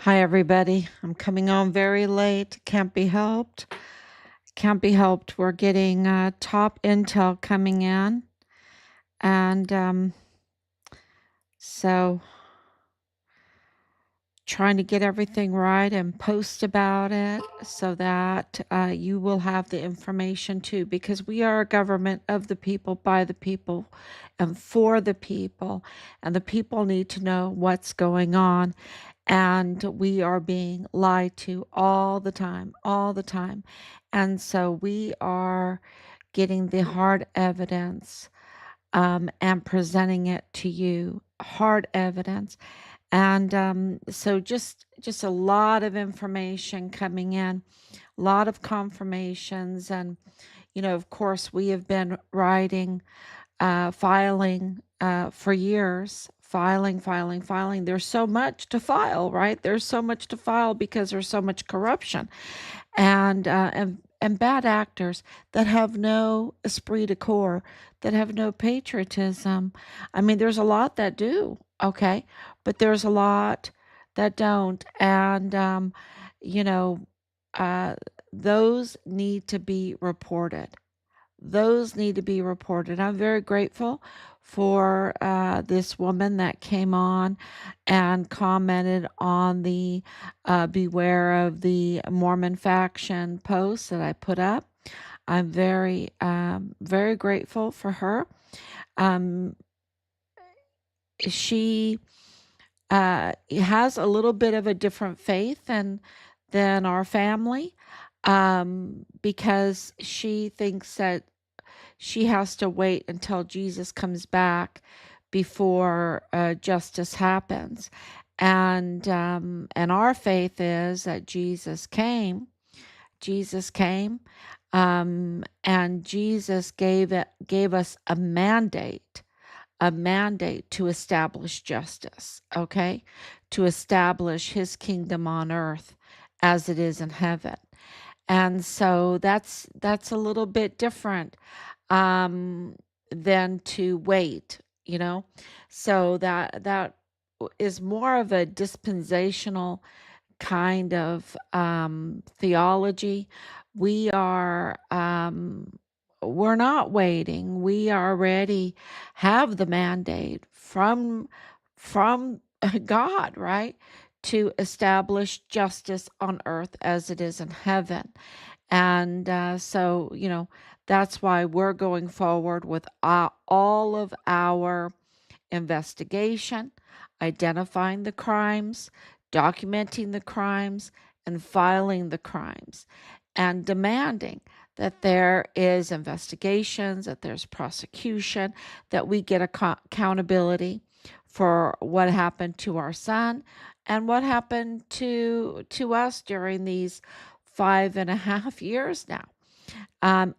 Hi, everybody. I'm coming on very late. Can't be helped. Can't be helped. We're getting top intel coming in. And so trying to get everything right and post about it so that you will have the information too, because we are a government of the people, by the people, and for the people. And the people need to know what's going on. And we are being lied to all the time, all the time. And so we are getting the hard evidence and presenting it to you, hard evidence. And so just a lot of information coming in, a lot of confirmations. And, of course, we have been writing, filing for years, filing. There's so much to file, right? There's so much to file because there's so much corruption and bad actors that have no esprit de corps, that have no patriotism. I mean, there's a lot that do, okay, but there's a lot that don't, and you know, uh, those need to be reported. Those need to be reported. I'm very grateful for this woman that came on and commented on the Beware of the Mormon Faction post that I put up. I'm very grateful for her. Um, she has a little bit of a different faith than our family, because she thinks that she has to wait until Jesus comes back before justice happens. And our faith is that Jesus came, and Jesus gave us a mandate to establish justice, okay? To establish his kingdom on earth as it is in heaven. And so that's a little bit different um, than to wait, you know? So that is more of a dispensational kind of theology. We are we're not waiting. We already have the mandate from God, right? To establish justice on earth as it is in heaven. And so, that's why we're going forward with all of our investigation, identifying the crimes, documenting the crimes, and filing the crimes, and demanding that there is investigations, that there's prosecution, that we get accountability for what happened to our son and what happened to us during these 5.5 years now,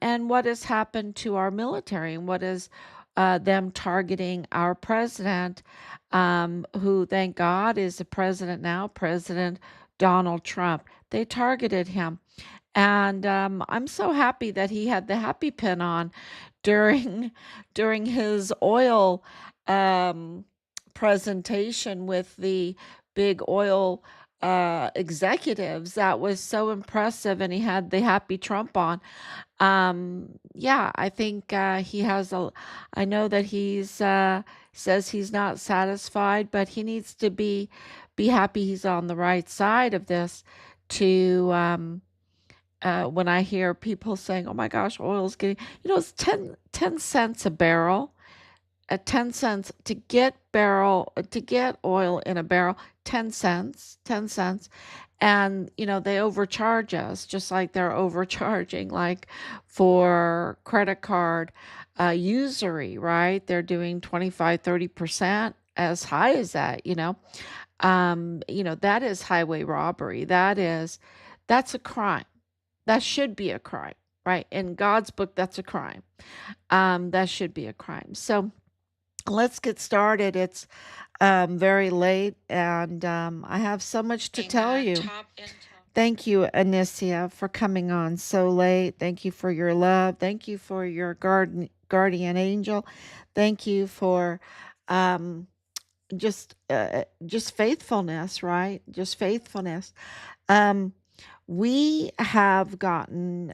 and what has happened to our military, and what is them targeting our president, who, thank God, is the president now, President Donald Trump. They targeted him. And I'm so happy that he had the happy pin on during during his oil um, presentation with the big oil executives. That was so impressive, and he had the happy Trump on. Yeah, I think he has a. I know that he's says he's not satisfied, but he needs to be happy he's on the right side of this. To When I hear people saying, "Oh my gosh, oil's getting," it's 10 cents a barrel, at 10 cents to get oil in a barrel, 10 cents. And, they overcharge us just like they're overcharging, like for credit card usury, right? They're doing 25, 30% as high as that, that is highway robbery. That's a crime. That should be a crime, right? In God's book, that's a crime. That should be a crime. So let's get started. It's very late, and I have so much to tell you. Thank you, Anicia, for coming on so late. Thank you for your love. Thank you for your guardian angel. Thank you for um, just faithfulness, right? Just faithfulness. Um, we have gotten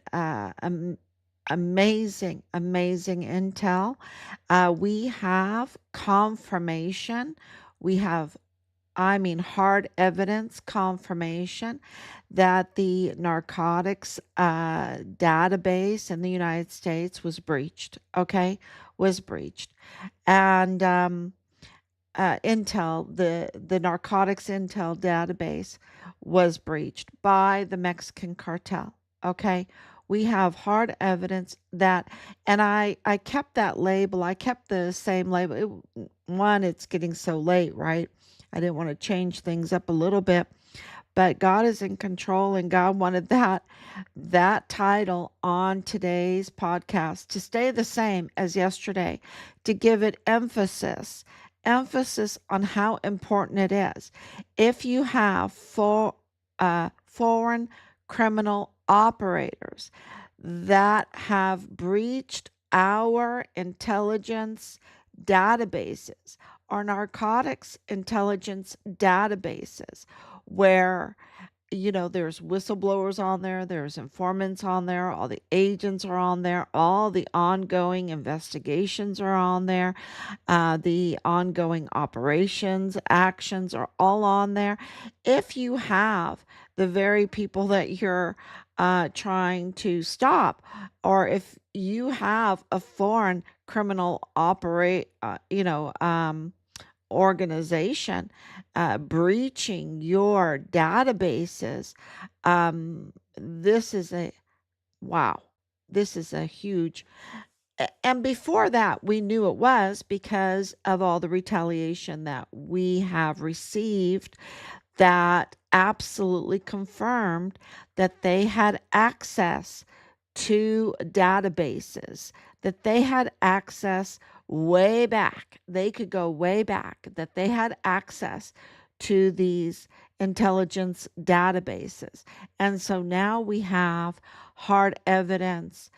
amazing, amazing intel. We have confirmation. We have, I mean, hard evidence confirmation that the narcotics database in the United States was breached. Okay, was breached, and intel, the narcotics intel database was breached by the Mexican cartel. Okay, we have hard evidence that, and I kept that label. I kept the same label. One, it's getting so late, right? I didn't want to change things up a little bit, but God is in control, and God wanted that title on today's podcast to stay the same as yesterday, to give it emphasis on how important it is. If you have foreign criminal operators that have breached our intelligence databases, our narcotics intelligence databases, where there's whistleblowers on there, there's informants on there, all the agents are on there, all the ongoing investigations are on there, the ongoing operations, actions are all on there. If you have the very people that you're trying to stop, or if you have a foreign criminal organization breaching your databases, this is a wow. This is a huge. And before that, we knew it was because of all the retaliation that we have received that absolutely confirmed that they had access to databases, that they had access way back. They could go way back, that they had access to these intelligence databases. And so now we have hard evidence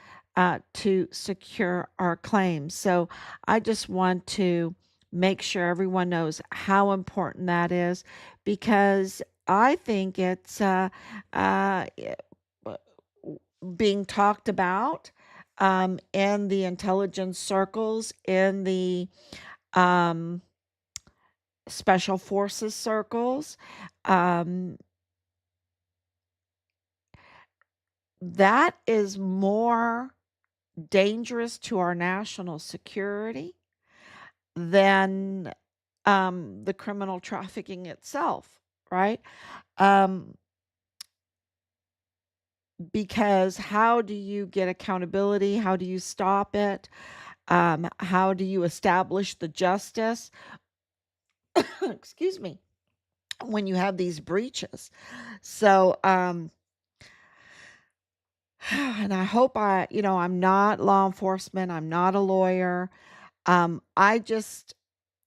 to secure our claims. So I just want to make sure everyone knows how important that is, because I think it's uh, being talked about in the intelligence circles, in the um, special forces circles. Um, that is more dangerous to our national security than the criminal trafficking itself, right? Um, because how do you get accountability? How do you stop it? How do you establish the justice? Excuse me, when you have these breaches. So, and I hope I'm not law enforcement, I'm not a lawyer. I just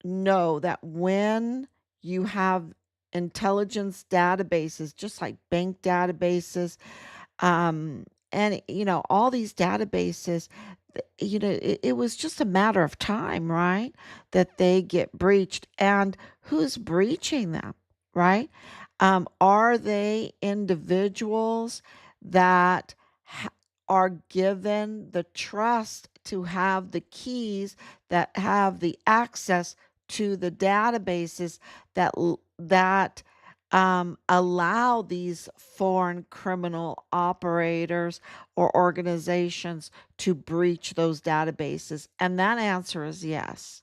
know that when you have intelligence databases, just like bank databases, um, and all these databases, it was just a matter of time, right, that they get breached. And who's breaching them, right? Are they individuals that are given the trust to have the keys, that have the access to the databases that allow these foreign criminal operators or organizations to breach those databases? And that answer is yes.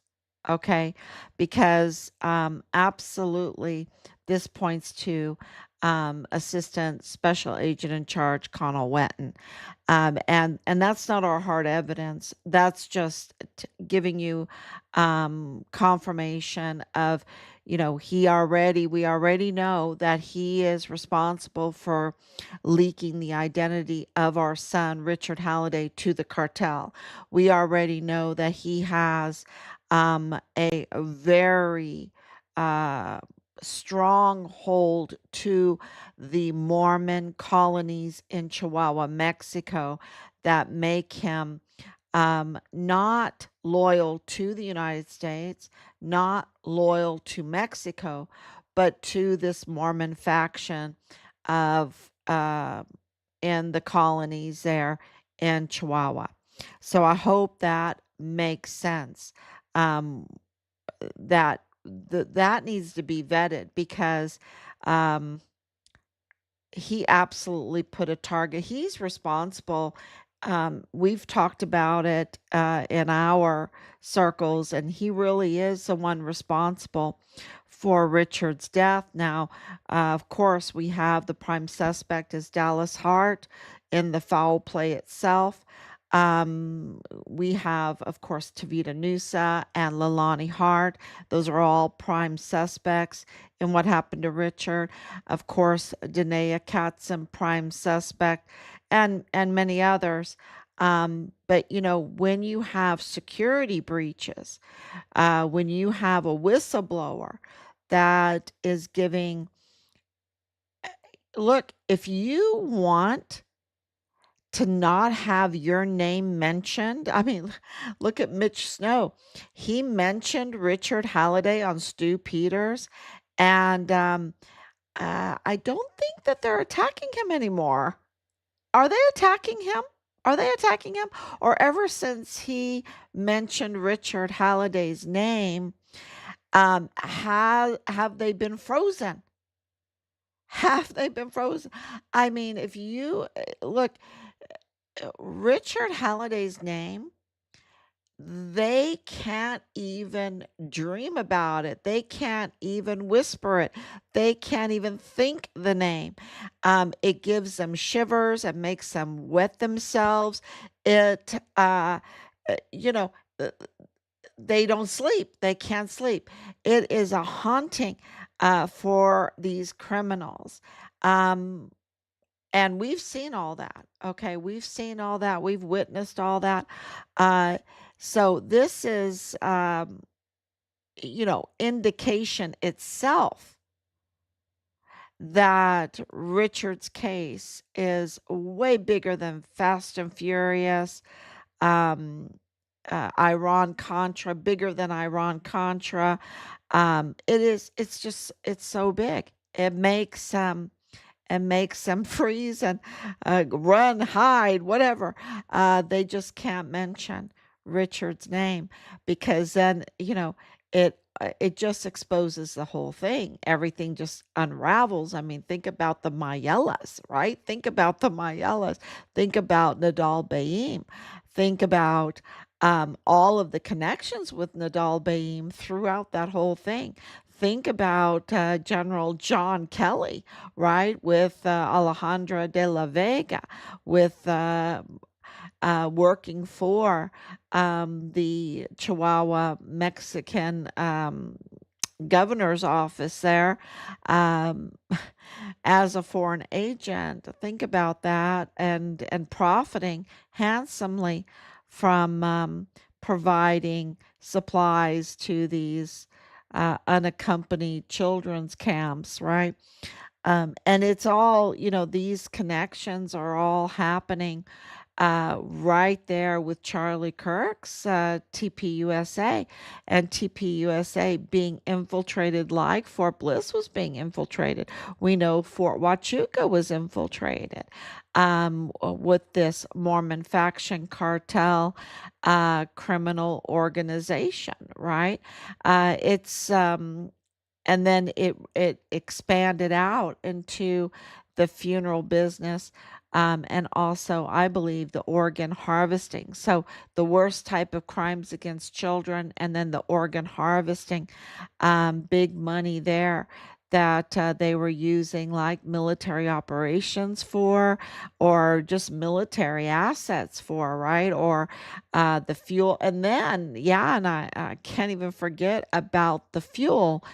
Okay, because absolutely, this points to Assistant Special Agent in Charge Connell Wetton, and that's not our hard evidence. That's just giving you confirmation of, we already know that he is responsible for leaking the identity of our son Richard Halliday to the cartel. We already know that he has a very uh, strong hold to the Mormon colonies in Chihuahua, Mexico, that make him not loyal to the United States, not loyal to Mexico, but to this Mormon faction of in the colonies there in Chihuahua. So I hope that makes sense. Um, that needs to be vetted because um, he absolutely put a target. He's responsible. We've talked about it in our circles, and he really is the one responsible for Richard's death. Now, of course, we have the prime suspect is Dallas Hart in the foul play itself. We have, of course, Tavita Nusa and Lalani Hart. Those are all prime suspects in what happened to Richard. Of course, Danae Katzen, prime suspect, and many others. But when you have security breaches, when you have a whistleblower that is giving, look, if you want to not have your name mentioned. I mean, look at Mitch Snow. He mentioned Richard Halliday on Stu Peters, and I don't think that they're attacking him anymore. Are they attacking him? Are they attacking him? Or ever since he mentioned Richard Halliday's name, have they been frozen? Have they been frozen? I mean, if you look, Richard Halliday's name, they can't even dream about it. They can't even whisper it. They can't even think the name. It gives them shivers. It makes them wet themselves. It, you know, uh, they don't sleep. They can't sleep. It is a haunting for these criminals. Um, and we've seen all that. Okay. We've seen all that. We've witnessed all that. Uh, so this is, indication itself that Richard's case is way bigger than Fast and Furious, um, Iran Contra, bigger than Iran Contra. It's so big. It makes them freeze and run, hide, whatever. They just can't mention Richard's name because then, it just exposes the whole thing. Everything just unravels. I mean, think about the Mayellas, right? Think about the Mayellas. Think about Nadal Baim. Think about all of the connections with Nadal Baim throughout that whole thing. Think about General John Kelly, right, with Alejandra de la Vega, with working for the Chihuahua Mexican governor's office there um, as a foreign agent. Think about that, and profiting handsomely from providing supplies to these unaccompanied children's camps, right? And it's all, these connections are all happening right there with Charlie Kirk's TPUSA, and TPUSA being infiltrated like Fort Bliss was being infiltrated. We know Fort Huachuca was infiltrated with this Mormon faction cartel criminal organization, right? It's and then it expanded out into the funeral business, and also I believe the organ harvesting. So the worst type of crimes against children, and then the organ harvesting, big money there that they were using like military operations for, or just military assets for, right? Or the fuel. And then, yeah, and I can't even forget about the fuel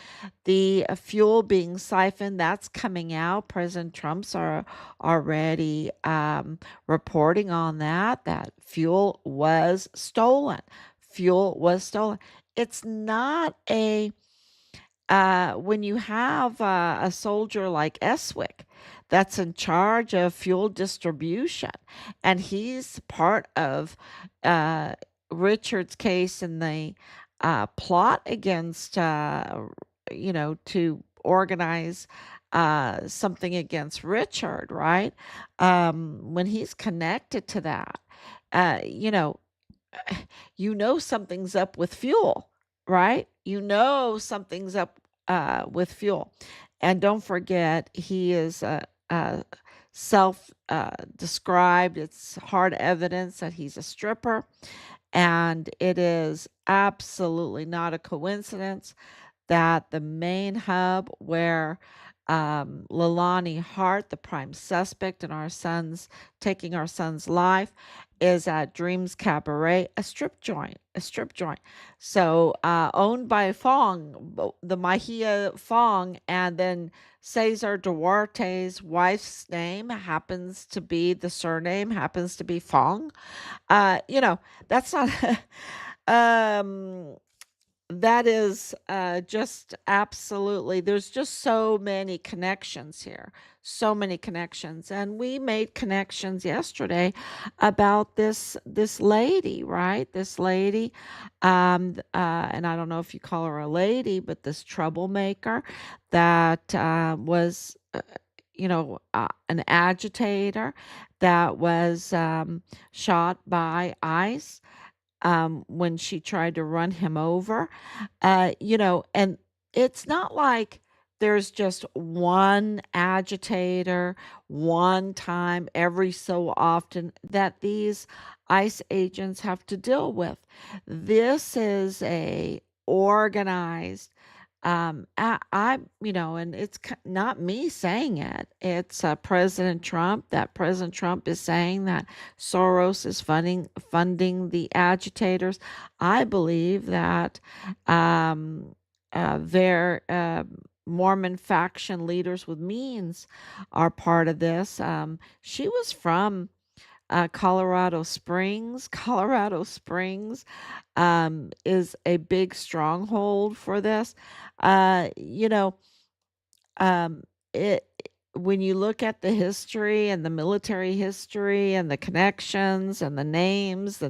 being siphoned. That's coming out. President Trump's are already reporting on that fuel was stolen. Fuel was stolen. It's not a when you have a soldier like Eswick that's in charge of fuel distribution, and he's part of uh, Richard's case in the plot against, to organize something against Richard, right? When he's connected to that, uh, you know, something's up with fuel, right? Something's up with fuel. And don't forget, he is self described. It's hard evidence that he's a stripper. And it is absolutely not a coincidence that the main hub where Leilani Hart, the prime suspect in taking our son's life, is at Dreams Cabaret, a strip joint. So owned by Fong, the Mahia Fong, and then Cesar Duarte's wife's name happens to be the surname happens to be Fong. That's not. um that is just absolutely, there's just so many connections here, so many connections. And we made connections yesterday about this lady, right? This lady, and I don't know if you call her a lady, but this troublemaker that was, an agitator that was shot by ICE when she tried to run him over. And it's not like there's just one agitator, one time every so often that these ICE agents have to deal with. This is a organized and it's not me saying it. It's President Trump. That President Trump is saying that Soros is funding the agitators. I believe that their Mormon faction leaders with means are part of this. She was from Colorado Springs. Colorado Springs is a big stronghold for this. Uh, you know, um, it when you look at the history and the military history and the connections and the names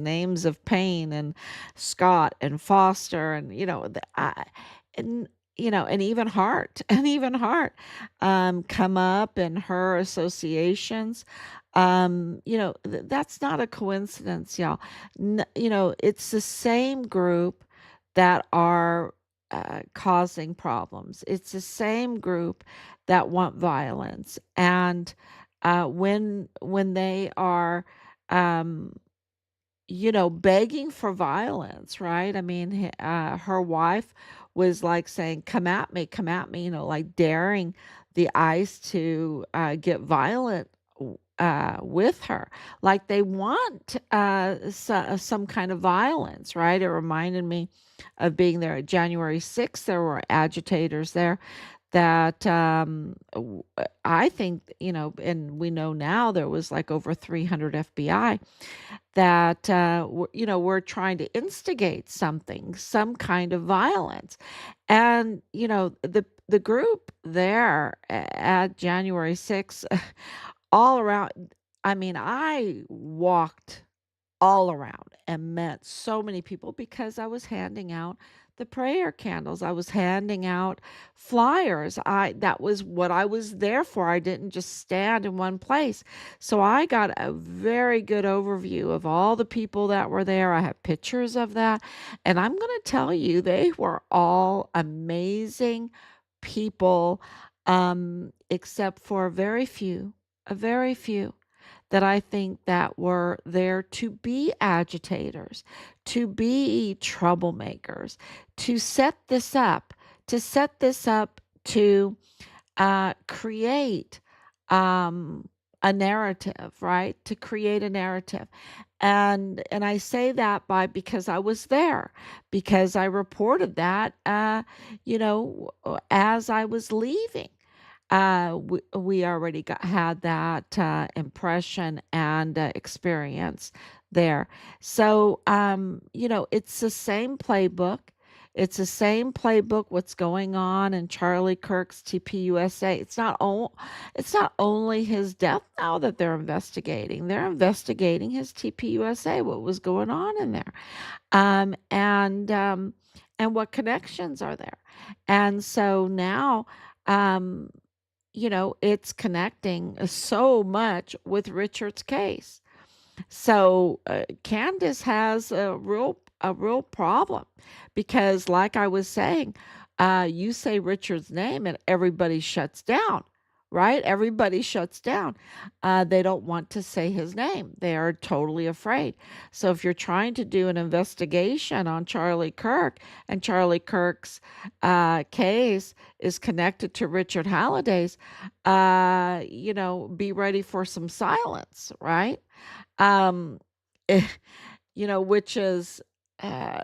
of Payne and Scott and Foster and and and even Hart and even Hart come up in her associations. That's not a coincidence, y'all. It's the same group that are causing problems. It's the same group that want violence, and when they are, um, begging for violence, right? I mean, her wife was like saying, come at me," like daring the ICE to get violent with her. Like they want some kind of violence, right? It reminded me of being there at January 6th. There were agitators there that I think, and we know now there was like over 300 FBI that we're trying to instigate some kind of violence. And the group there at January 6th, all around, I mean, I walked all around and met so many people because I was handing out the prayer candles. I was handing out flyers. I That was what I was there for. I didn't just stand in one place. So I got a very good overview of all the people that were there. I have pictures of that. And I'm going to tell you, they were all amazing people, except for a very few that I think that were there to be agitators, to be troublemakers, to set this up, to create a narrative, right? To create a narrative. And I say that because I was there, because I reported that as I was leaving. We already had that impression and experience there. So, it's the same playbook. It's the same playbook. What's going on in Charlie Kirk's TPUSA? It's not only his death now that they're investigating. They're investigating his TPUSA. What was going on in there? And and what connections are there. And so now, um, it's connecting so much with Richard's case. So Candace has a real problem because, like I was saying, you say Richard's name and everybody shuts down, right? Everybody shuts down. They don't want to say his name. They are totally afraid. So if you're trying to do an investigation on Charlie Kirk and Charlie Kirk's case is connected to Richard Halliday's, be ready for some silence, right? Um, eh, which is, uh,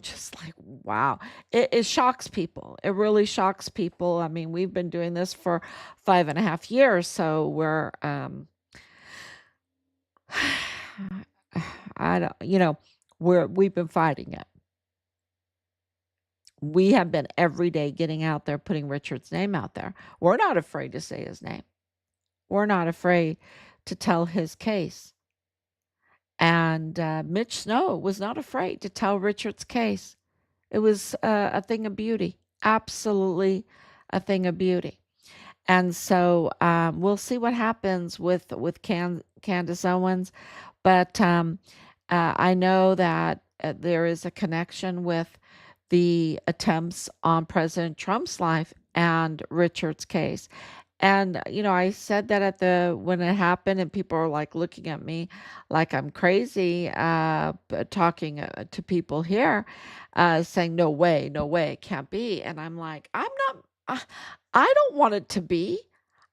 just like, wow. It shocks people. It really shocks people. I mean, we've been doing this for 5.5 years, so I don't, we've been fighting it. We have been every day getting out there, putting Richard's name out there. We're not afraid to say his name. We're not afraid to tell his case. And Mitch Snow was not afraid to tell Richard's case. It was a thing of beauty, absolutely a thing of beauty. And so we'll see what happens with Candace Owens, but I know that there is a connection with the attempts on President Trump's life and Richard's case. And I said that at the when it happened, and people are like looking at me like I'm crazy, talking to people here, saying, "No way, no way, it can't be." And I'm like, I'm not. I don't want it to be.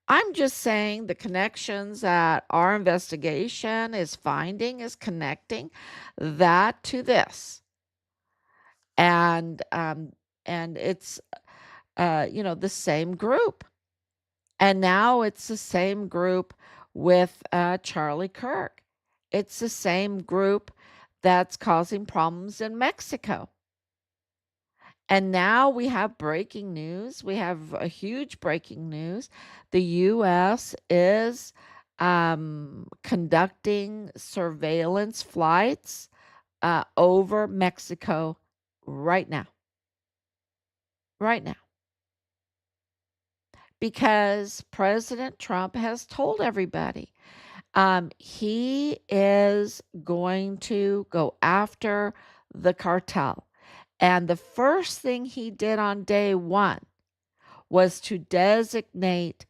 I'm just saying the connections that our investigation is finding is connecting that to this, and it's the same group. And now it's the same group with Charlie Kirk. It's the same group that's causing problems in Mexico. And now we have breaking news. We have a huge breaking news. The U.S. is conducting surveillance flights over Mexico right now. Right now. Because President Trump has told everybody he is going to go after the cartel. And the first thing he did on day one was to designate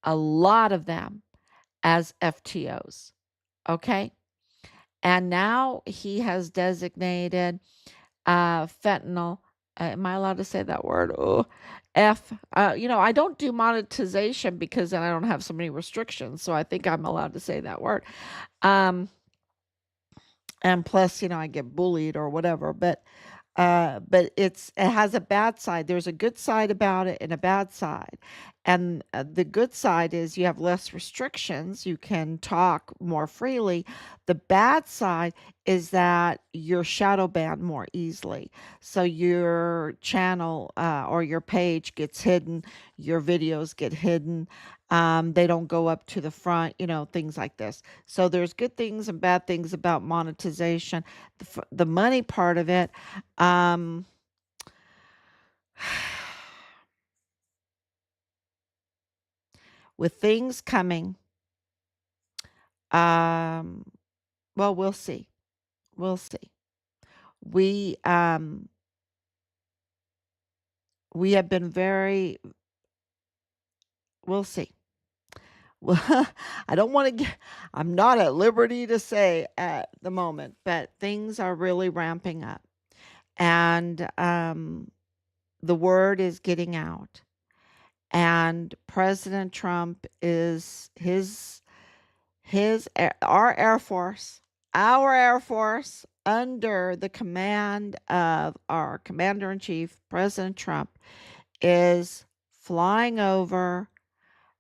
a lot of them as FTOs. Okay. And now he has designated fentanyl. Am I allowed to say that word? Oh, I don't do monetization because then I don't have so many restrictions. So I think I'm allowed to say that word. Um, and plus, I get bullied or whatever. But it has a bad side. There's a good side about it and a bad side. And the good side is you have less restrictions. You can talk more freely. The bad side is that you're shadow banned more easily. So your channel or your page gets hidden. Your videos get hidden. They don't go up to the front, things like this. So there's good things and bad things about monetization. The money part of it, um, with things coming, um, well, we'll see. We'll see. We um, we have been very. We'll see. Well, I don't want to get. I'm not at liberty to say at the moment, but things are really ramping up, and the word is getting out. And President Trump is our Air Force under the command of our Commander in Chief, President Trump, is flying over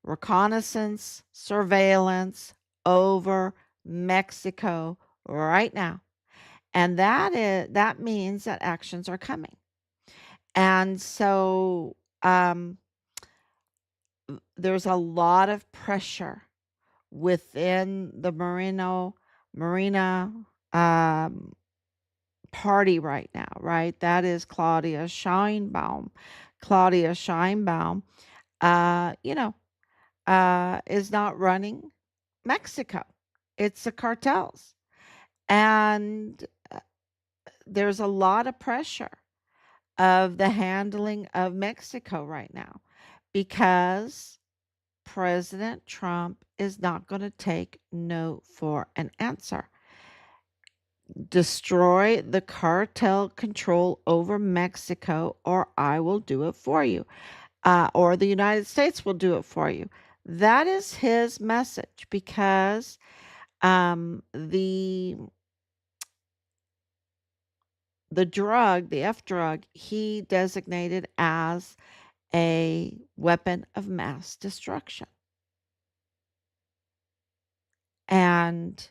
reconnaissance, surveillance over Mexico right now. And that means that actions are coming. And so there's a lot of pressure within the marina um, party right now, right? That is Claudia Scheinbaum. Claudia Scheinbaum, you know, is not running Mexico. It's the cartels. And there's a lot of pressure of the handling of Mexico right now because President Trump is not going to take no for an answer. Destroy the cartel control over Mexico, or I will do it for you, or the United States will do it for you. That is his message because the drug, the F drug, he designated as a weapon of mass destruction. And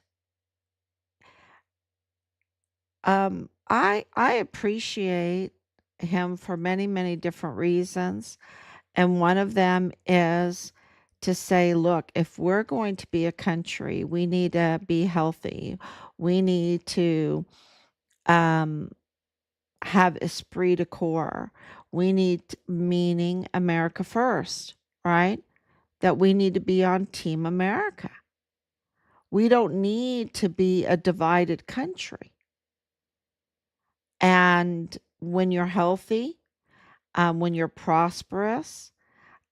I appreciate him for many, many different reasons. And one of them is to say, look, if we're going to be a country, we need to be healthy. We need to um, have esprit de corps. We need, meaning America first, right? That we need to be on Team America. We don't need to be a divided country. And when you're healthy, when you're prosperous,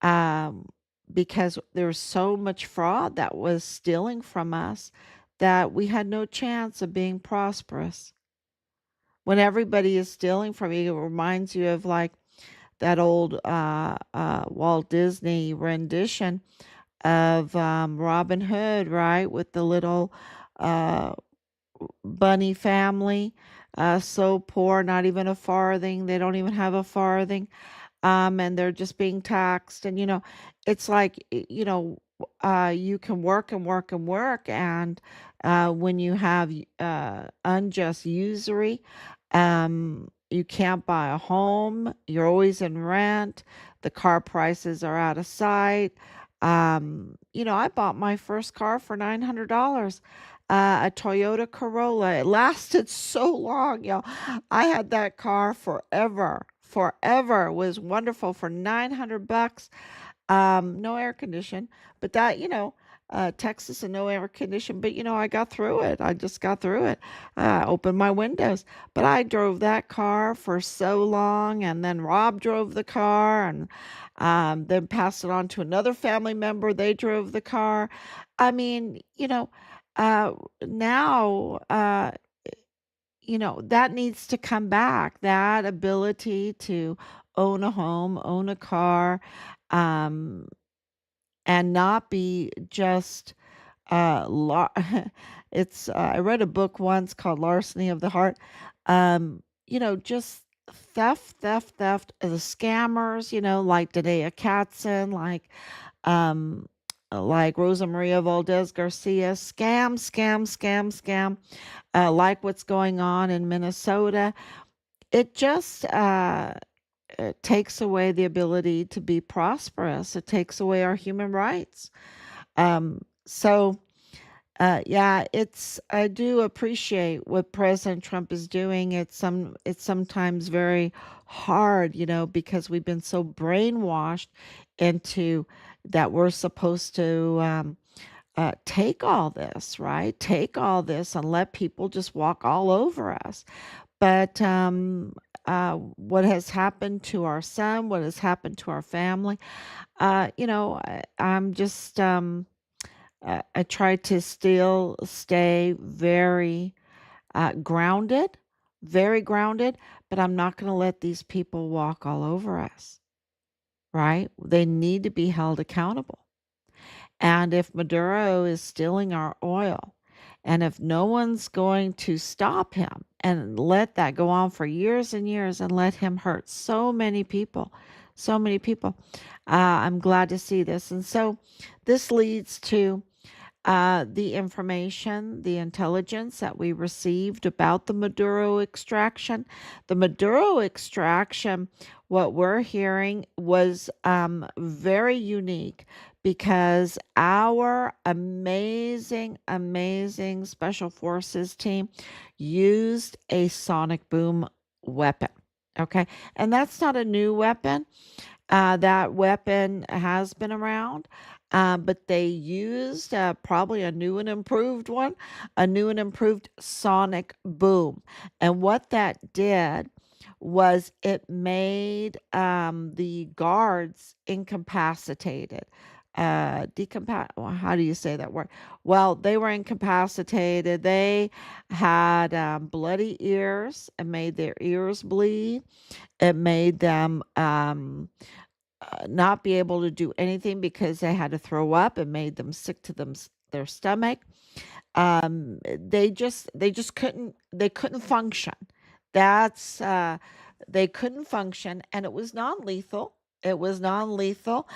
um, because there was so much fraud that was stealing from us that we had no chance of being prosperous. When everybody is stealing from you, it reminds you of like that old Walt Disney rendition of Robin Hood, right? With the little uh, bunny family, so poor, not even a farthing. They don't even have a farthing. And they're just being taxed. And, it's like, you can work and work and work. And when you have unjust usury, you can't buy a home. You're always in rent. The car prices are out of sight. I bought my first car for $900, a Toyota Corolla. It lasted so long, I had that car forever. Forever. It was wonderful for $900. No air condition, but that, Texas and no air condition, but I got through it. I just got through it. Opened my windows, but I drove that car for so long, and then Rob drove the car, and then passed it on to another family member. They drove the car. I mean, uh, now, that needs to come back. That ability to own a home, own a car, um, and not be just it's I read a book once called Larceny of the Heart. Just theft, the scammers, like Danae Katzen, um like Rosa Maria Valdez Garcia, scam, like what's going on in Minnesota. It just it takes away the ability to be prosperous. It takes away our human rights. So yeah, I do appreciate what President Trump is doing. It's sometimes very hard, because we've been so brainwashed into that we're supposed to take all this, right? Take all this and let people just walk all over us. But what has happened to our son, what has happened to our family, I'm just I try to still stay grounded, very grounded, but I'm not going to let these people walk all over us, right? They need to be held accountable. And if Maduro is stealing our oil, and if no one's going to stop him and let that go on for years and years and let him hurt so many people, I'm glad to see this. And so this leads to the information, the intelligence that we received about the Maduro extraction. The Maduro extraction, what we're hearing, was very unique because our amazing, amazing Special Forces team used a sonic boom weapon. Okay. And that's not a new weapon. That weapon has been around, but they used probably a new and improved one, a new and improved sonic boom. And what that did was it made the guards incapacitated. How do you say that word? Well, they were incapacitated. They had bloody ears. It made their ears bleed. It made them not be able to do anything because they had to throw up. It made them sick to their stomach. They just couldn't function. That's They couldn't function, and it was non-lethal. It was non-lethal,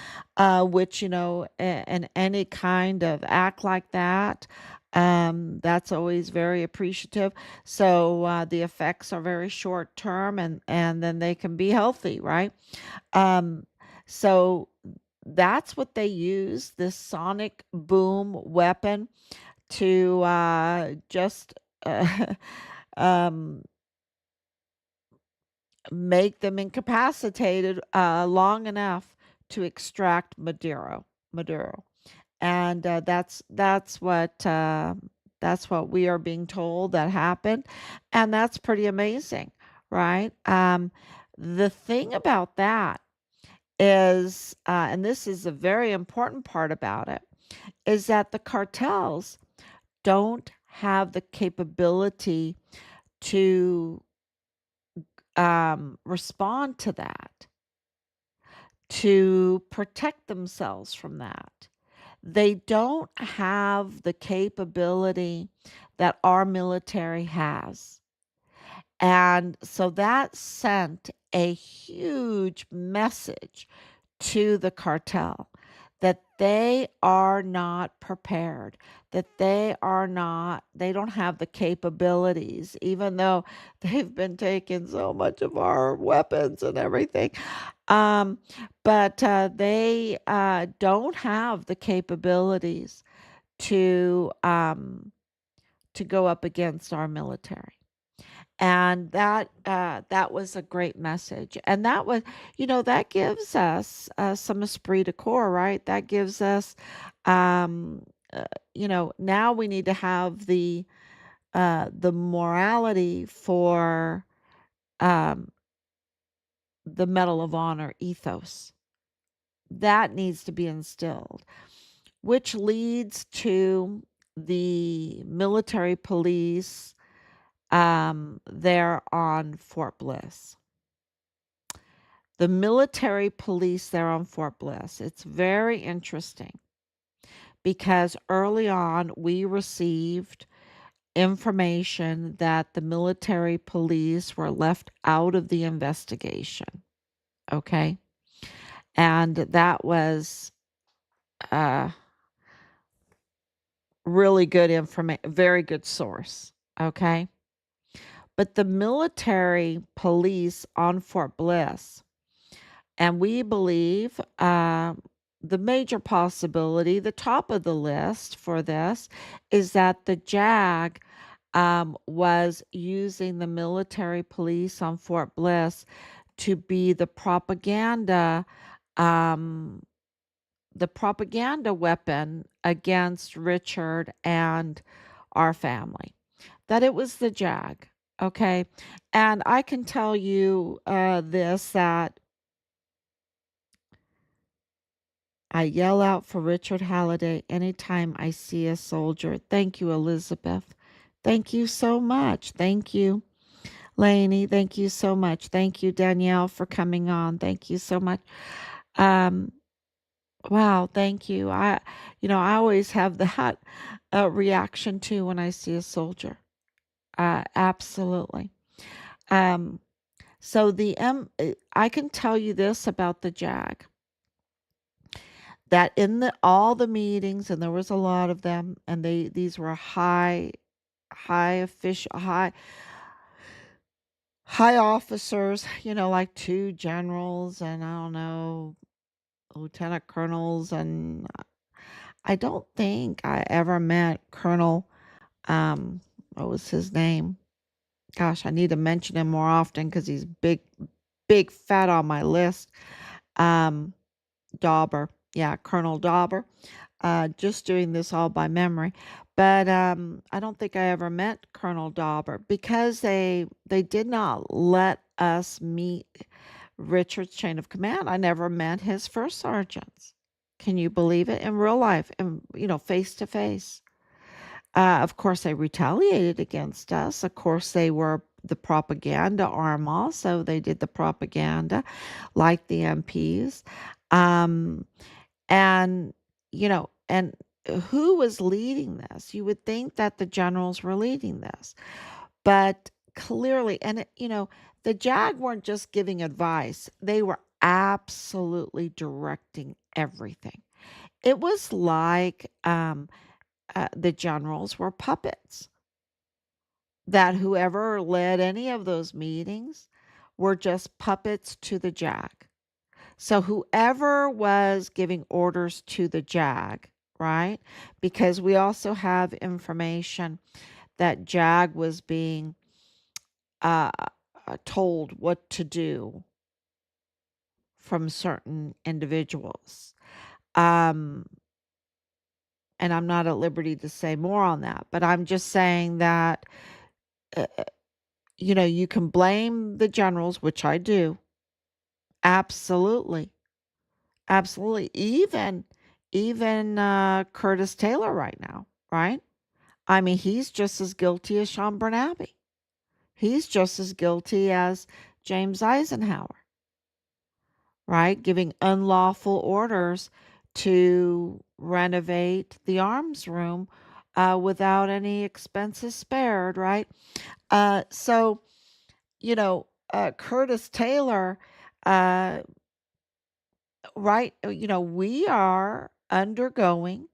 which in any kind of act like that, that's always very appreciative. So the effects are very short term, and then they can be healthy, right? Um, so that's what they use, this sonic boom weapon, to just uh, um, make them incapacitated long enough to extract Maduro, and that's what we are being told that happened, and that's pretty amazing, right? The thing about that is, and this is a very important part about it, is that the cartels don't have the capability to respond to that, to protect themselves from that. They don't have the capability that our military has. And so that sent a huge message to the cartel that they are not prepared, that they don't have the capabilities, even though they've been taking so much of our weapons and everything. Um, but they don't have the capabilities to um, to go up against our military. And that was a great message, and that gives us some esprit de corps, right? That gives us, um, uh, now we need to have the morality for um, the Medal of Honor ethos. That needs to be instilled, which leads to the military police there on Fort Bliss. The military police there on Fort Bliss. It's very interesting because early on we received information that the military police were left out of the investigation. Okay. And that was uh, really good information, very good source. Okay. But the military police on Fort Bliss, and we believe the major possibility, the top of the list for this, is that the JAG was using the military police on Fort Bliss to be um, the propaganda weapon against Richard and our family. That it was the JAG. Okay. And I can tell you this, that I yell out for Richard Halliday anytime I see a soldier. Thank you, Elizabeth. Thank you so much. Thank you, Lainey. Thank you so much. Thank you, Danielle, for coming on. Thank you so much. Um, wow, thank you. I always have that reaction too when I see a soldier. Absolutely. Um, I can tell you this about the JAG. that in all the meetings, and there was a lot of them, and these were high official high officers, like two generals and I don't know, lieutenant colonels, and I don't think I ever met Colonel, what was his name? Gosh, I need to mention him more often because he's big fat on my list. Um, Dauber. Yeah, Colonel Dauber. Just doing this all by memory. But I don't think I ever met Colonel Dauber because they did not let us meet Richard's chain of command. I never met his first sergeants. Can you believe it? In real life, and face to face. Of course, they retaliated against us. Of course, they were the propaganda arm. Also, they did the propaganda, like the MPs. Um, and, and who was leading this? You would think that the generals were leading this, but clearly, and, the JAG weren't just giving advice, they were absolutely directing everything. It was like the generals were puppets, that whoever led any of those meetings were just puppets to the JAG. So whoever was giving orders to the JAG, right? Because we also have information that JAG was being uh, told what to do from certain individuals. Um, and I'm not at liberty to say more on that, but I'm just saying that, uh, you can blame the generals, which I do. Absolutely. Absolutely. Even Curtis Taylor right now, right? I mean, he's just as guilty as Sean Bernabe. He's just as guilty as James Eisenhower, right? Giving unlawful orders to renovate the arms room without any expenses spared, right? So, Curtis Taylor, uh, right? We are undergoing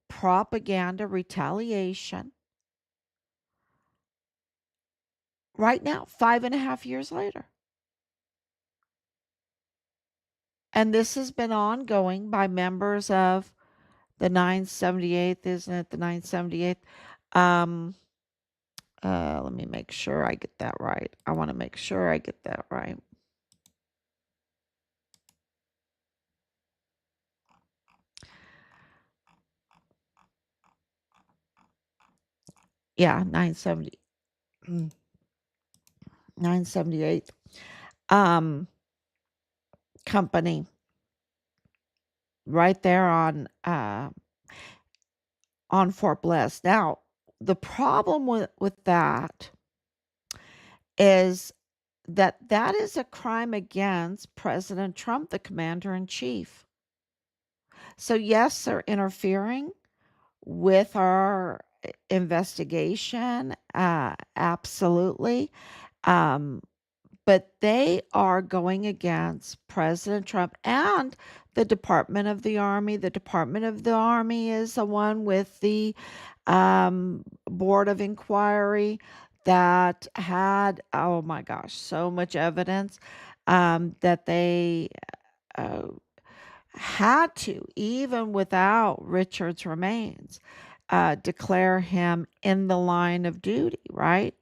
propaganda retaliation right now, 5.5 years later. And this has been ongoing by members of the 978th, isn't it? The 978th. Um, Let me make sure I get that right. I want to make sure I get that right. Yeah, 970, 978 company right there on Fort Bliss. Now, the problem with that is that is a crime against President Trump, the commander in chief. So yes, they're interfering with our investigation, absolutely. Um, but they are going against President Trump and the Department of the Army. The Department of the Army is the one with the board of inquiry that had, oh my gosh, so much evidence that they uh, had to, even without Richard's remains, declare him in the line of duty, right?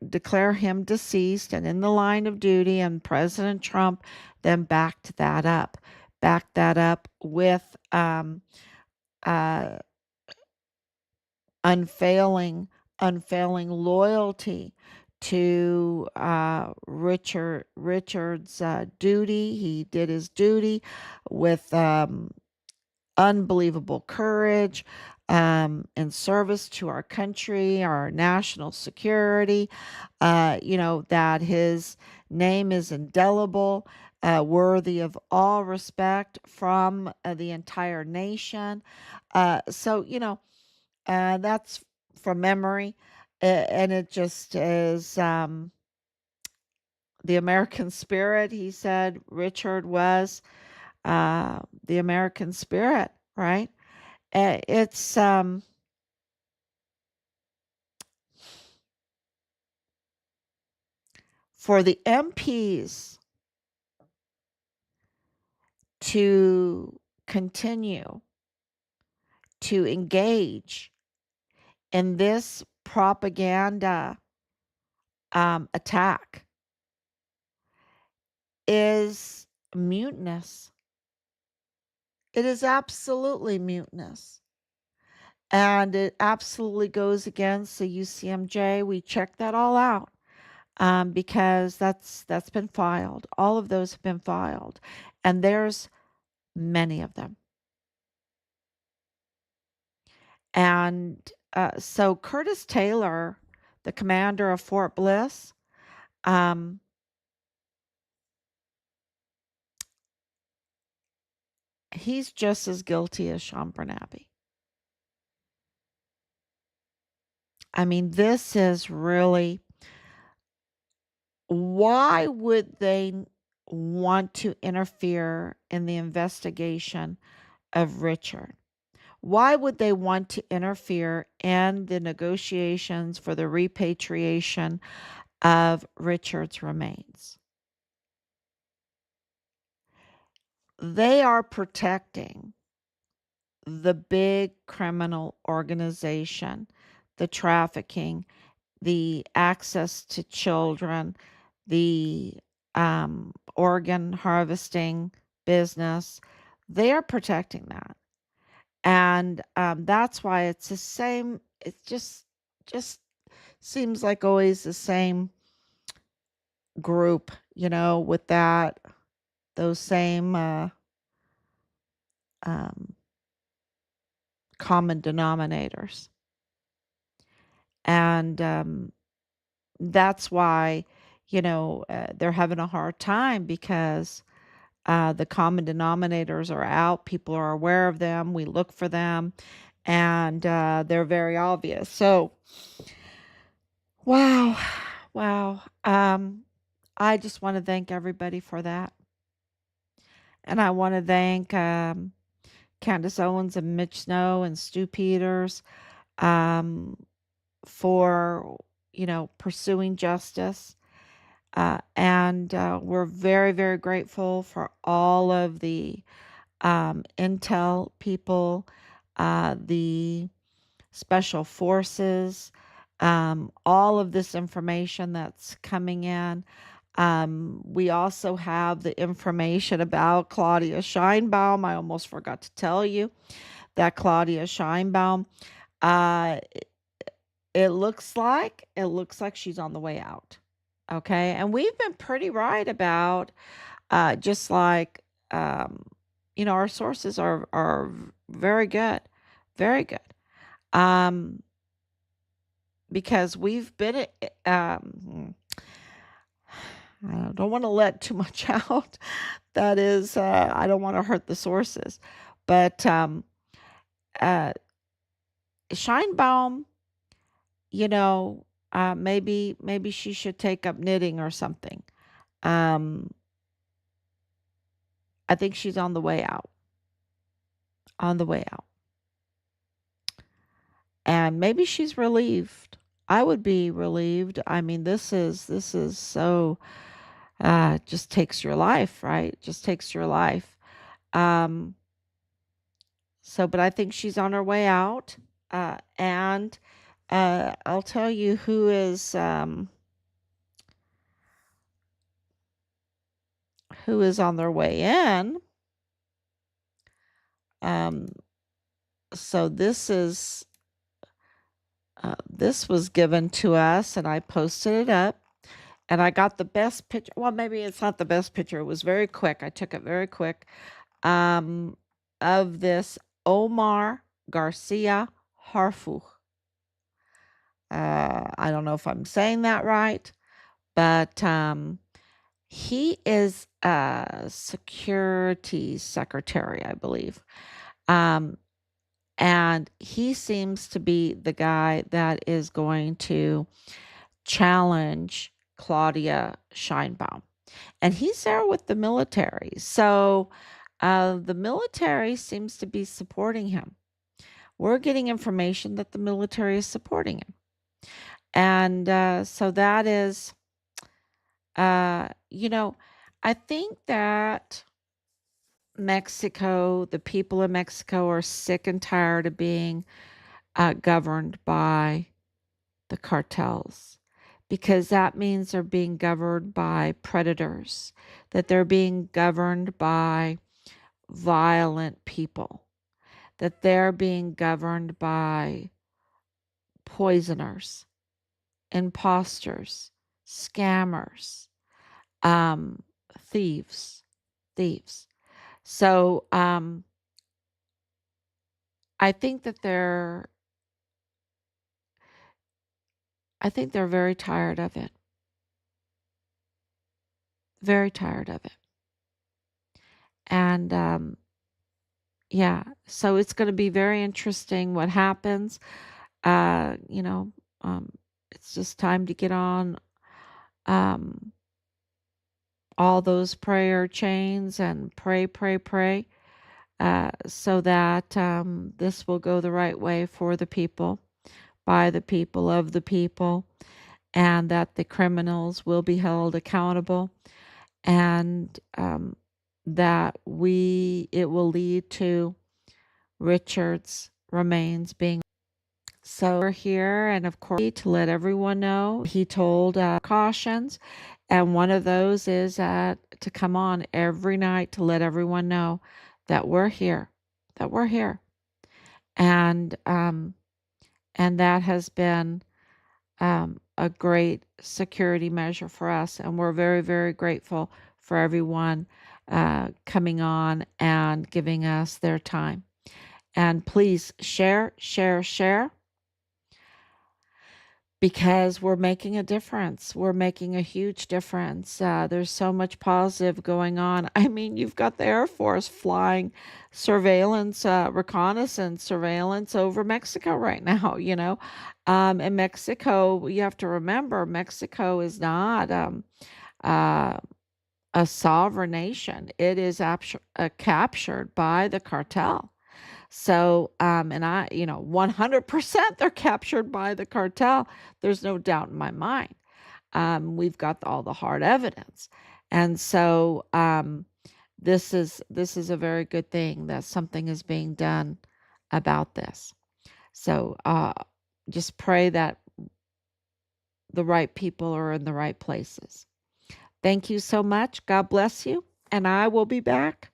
Declare him deceased and in the line of duty. And President Trump then backed that up with uh, unfailing, unfailing loyalty to Richard's duty. He did his duty with unbelievable courage, in service to our country, our national security, that his name is indelible, worthy of all respect from the entire nation. So, that's from memory. And it just is the American spirit. He said Richard was the American spirit, right? It's for the MPs to continue to engage in this propaganda attack is mutinous. It is absolutely mutinous. And it absolutely goes against the UCMJ. We checked that all out because that's been filed. All of those have been filed, and there's many of them. And so Curtis Taylor, the commander of Fort Bliss, um, he's just as guilty as Sean Bernabe. I mean, this is really, why would they want to interfere in the investigation of Richard? Why would they want to interfere in the negotiations for the repatriation of Richard's remains? They are protecting the big criminal organization, the trafficking, the access to children, the organ harvesting business. They are protecting that. And that's why it's the same. It just seems like always the same group, with those same um, common denominators. And that's why, they're having a hard time because the common denominators are out. People are aware of them. We look for them, and they're very obvious. So, wow, wow. I just want to thank everybody for that. And I want to thank Candace Owens and Mitch Snow and Stu Peters um, for, pursuing justice. And we're very, very grateful for all of the intel people, the special forces, all of this information that's coming in. We also have the information about Claudia Scheinbaum. I almost forgot to tell you that Claudia Scheinbaum, uh, it looks like she's on the way out. Okay, and we've been pretty right about just like our sources are very good, very good. Um, because we've been I don't want to let too much out. That is, I don't want to hurt the sources, but uh, Scheinbaum, maybe she should take up knitting or something. Um, I think she's on the way out. On the way out. And maybe she's relieved. I would be relieved. I mean, this is so just takes your life, right? Just takes your life. Um so but I think she's on her way out. And I'll tell you who is on their way in. Um so this was given to us and I posted it up. And I got the best picture. Well, maybe it's not the best picture. It was very quick. I took it very quick. Um, of this Omar Garcia Harfuch. I don't know if I'm saying that right, but he is a security secretary, I believe. Um, and he seems to be the guy that is going to challenge Claudia Scheinbaum. And he's there with the military. So the military seems to be supporting him. We're getting information that the military is supporting him. And so that is, you know, I think that Mexico, the people of Mexico are sick and tired of being governed by the cartels, because that means they're being governed by predators, that they're being governed by violent people, that they're being governed by poisoners, imposters, scammers, um, thieves, thieves. So I think that they're very tired of it. Very tired of it. And yeah, so it's going to be very interesting what happens. You know, it's just time to get on um, all those prayer chains and pray, pray, pray, so that this will go the right way for the people, by the people, of the people, and that the criminals will be held accountable, and that it will lead to Richard's remains being. So we're here, and of course, to let everyone know, he told cautions, and one of those is to come on every night to let everyone know that we're here, that we're here, and that has been a great security measure for us, and we're very, very grateful for everyone coming on and giving us their time. And please share, share, share, because we're making a difference. We're making a huge difference. There's so much positive going on. I mean, you've got the Air Force flying surveillance, reconnaissance surveillance over Mexico right now, you know. In Mexico, you have to remember, Mexico is not uh, a sovereign nation. It is captured by the cartel. So, and 100% they're captured by the cartel. There's no doubt in my mind. We've got all the hard evidence. And so, this is a very good thing that something is being done about this. So, just pray that the right people are in the right places. Thank you so much. God bless you. And I will be back